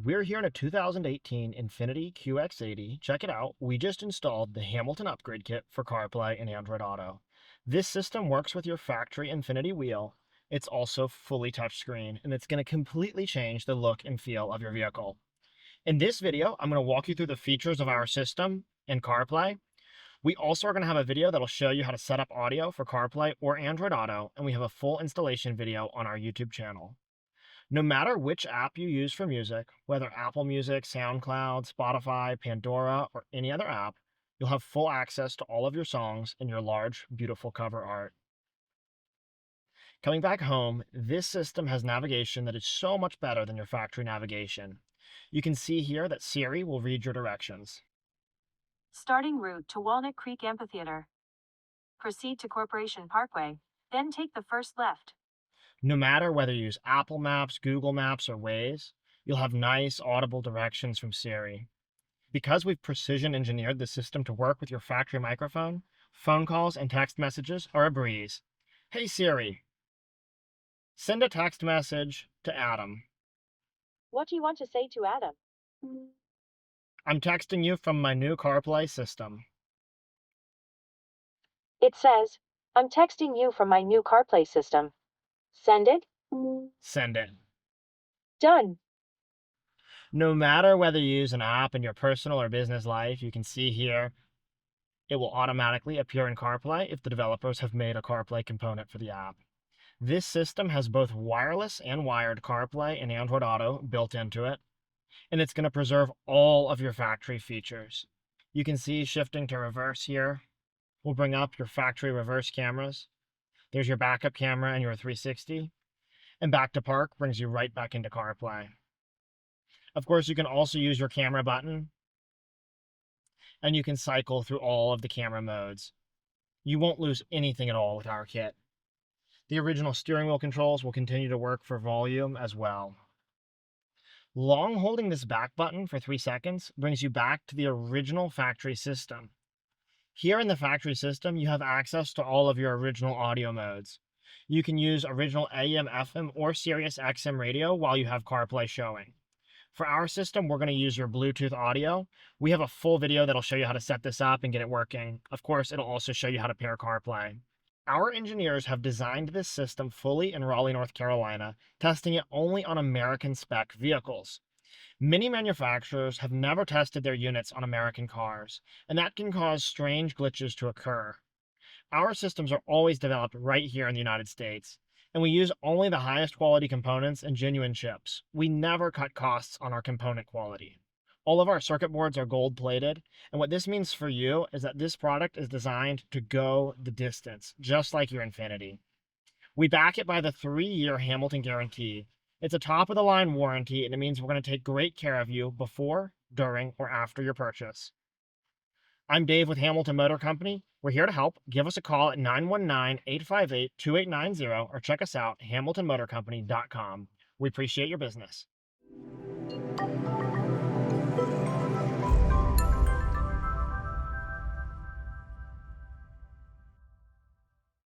We're here in a 2018 Infiniti QX80. Check it out. We just installed the Hamilton upgrade kit for CarPlay and Android Auto. This system works with your factory Infiniti wheel. It's also fully touchscreen, and it's going to completely change the look and feel of your vehicle. In this video, I'm going to walk you through the features of our system and CarPlay. We also are going to have a video that'll show you how to set up audio for CarPlay or Android Auto, and we have a full installation video on our YouTube channel. No matter which app you use for music, whether Apple Music, SoundCloud, Spotify, Pandora, or any other app, you'll have full access to all of your songs and your large, beautiful cover art. Coming back home, this system has navigation that is so much better than your factory navigation. You can see here that Siri will read your directions. Starting route to Walnut Creek Amphitheater. Proceed to Corporation Parkway, then take the first left. No matter whether you use Apple Maps, Google Maps, or Waze, you'll have nice audible directions from Siri. Because we've precision engineered the system to work with your factory microphone, phone calls and text messages are a breeze. Hey Siri, send a text message to Adam. What do you want to say to Adam? I'm texting you from my new CarPlay system. It says, I'm texting you from my new CarPlay system. Send it? Send it. Done. No matter whether you use an app in your personal or business life, you can see here it will automatically appear in CarPlay if the developers have made a CarPlay component for the app. This system has both wireless and wired CarPlay and Android Auto built into it, and it's going to preserve all of your factory features. You can see shifting to reverse here will bring up your factory reverse cameras. There's your backup camera and your 360. And back to park brings you right back into CarPlay. Of course, you can also use your camera button, and you can cycle through all of the camera modes. You won't lose anything at all with our kit. The original steering wheel controls will continue to work for volume as well. Long holding this back button for 3 seconds brings you back to the original factory system. Here in the factory system, you have access to all of your original audio modes. You can use original AM, FM, or Sirius XM radio while you have CarPlay showing. For our system, we're going to use your Bluetooth audio. We have a full video that'll show you how to set this up and get it working. Of course, it'll also show you how to pair CarPlay. Our engineers have designed this system fully in Raleigh, North Carolina, testing it only on American spec vehicles. Many manufacturers have never tested their units on American cars, and that can cause strange glitches to occur. Our systems are always developed right here in the United States, and we use only the highest quality components and genuine chips. We never cut costs on our component quality. All of our circuit boards are gold plated, and what this means for you is that this product is designed to go the distance, just like your Infiniti. We back it by the 3-year Hamilton guarantee. It's a top-of-the-line warranty, and it means we're going to take great care of you before, during, or after your purchase. I'm Dave with Hamilton Motor Company. We're here to help. Give us a call at 919-858-2890 or check us out, hamiltonmotorcompany.com. We appreciate your business.